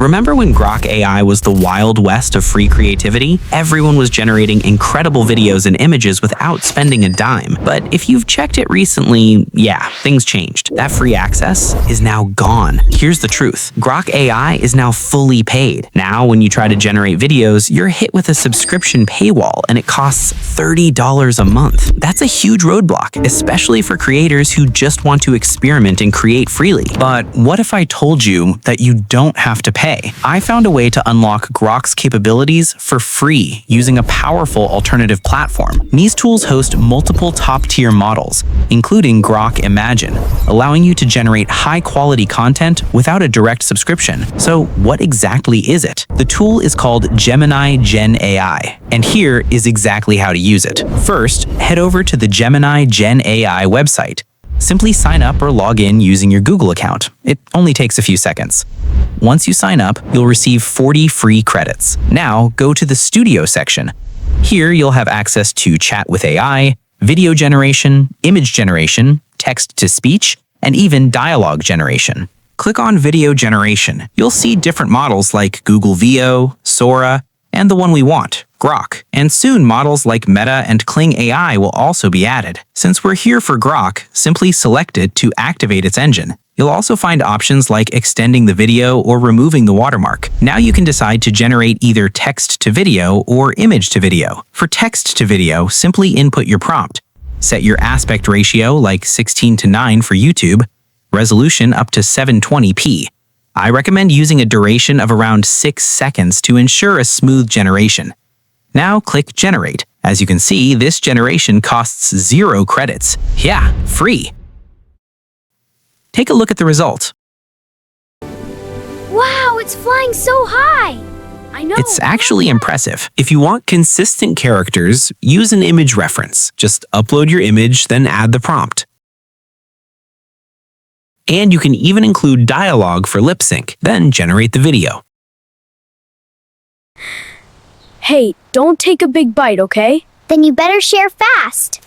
Remember when Grok AI was the wild west of free creativity? Everyone was generating incredible videos and images without spending a dime. But if you've checked it recently, yeah, things changed. That free access is now gone. Here's the truth. Grok AI is now fully paid. Now, when you try to generate videos, you're hit with a subscription paywall, and it costs $30 a month. That's a huge roadblock, especially for creators who just want to experiment and create freely. But what if I told you that you don't have to pay? I found a way to unlock Grok's capabilities for free using a powerful alternative platform. These tools host multiple top-tier models, including Grok Imagine, allowing you to generate high-quality content without a direct subscription. So what exactly is it? The tool is called Gemini Gen AI, and here is exactly how to use it. First, head over to the Gemini Gen AI website. Simply sign up or log in using your Google account. It only takes a few seconds. Once you sign up, you'll receive 40 free credits. Now, go to the Studio section. Here, you'll have access to chat with AI, video generation, image generation, text-to-speech, and even dialogue generation. Click on Video Generation. You'll see different models like Google Veo, Sora, and the one we want, Grok. And soon models like Meta and Kling AI will also be added. Since we're here for Grok, simply select it to activate its engine. You'll also find options like extending the video or removing the watermark. Now you can decide to generate either text to video or image to video. For text to video, simply input your prompt. Set your aspect ratio like 16:9 for YouTube, resolution up to 720p. I recommend using a duration of around 6 seconds to ensure a smooth generation. Now click Generate. As you can see, this generation costs 0 credits. Yeah, free. Take a look at the result. Wow, it's flying so high! I know. It's actually impressive. If you want consistent characters, use an image reference. Just upload your image, then add the prompt. And you can even include dialogue for lip sync, then generate the video. Hey, don't take a big bite, okay? Then you better share fast.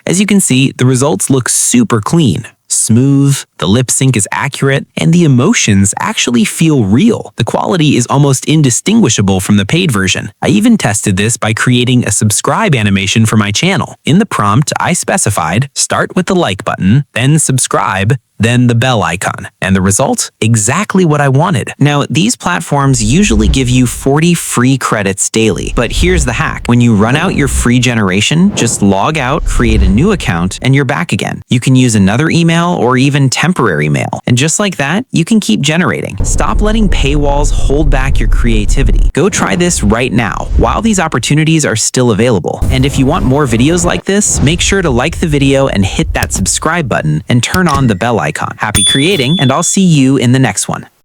As you can see, the results look super clean. Smooth, the lip sync is accurate, and the emotions actually feel real. The quality is almost indistinguishable from the paid version. I even tested this by creating a subscribe animation for my channel. In the prompt, I specified, start with the like button, then subscribe, then the bell icon. And the result? Exactly what I wanted. Now, these platforms usually give you 40 free credits daily. But here's the hack. When you run out your free generation, just log out, create a new account, and you're back again. You can use another email or even temporary mail. And just like that, you can keep generating. Stop letting paywalls hold back your creativity. Go try this right now, while these opportunities are still available. And if you want more videos like this, make sure to like the video and hit that subscribe button and turn on the bell icon. Happy creating, and I'll see you in the next one.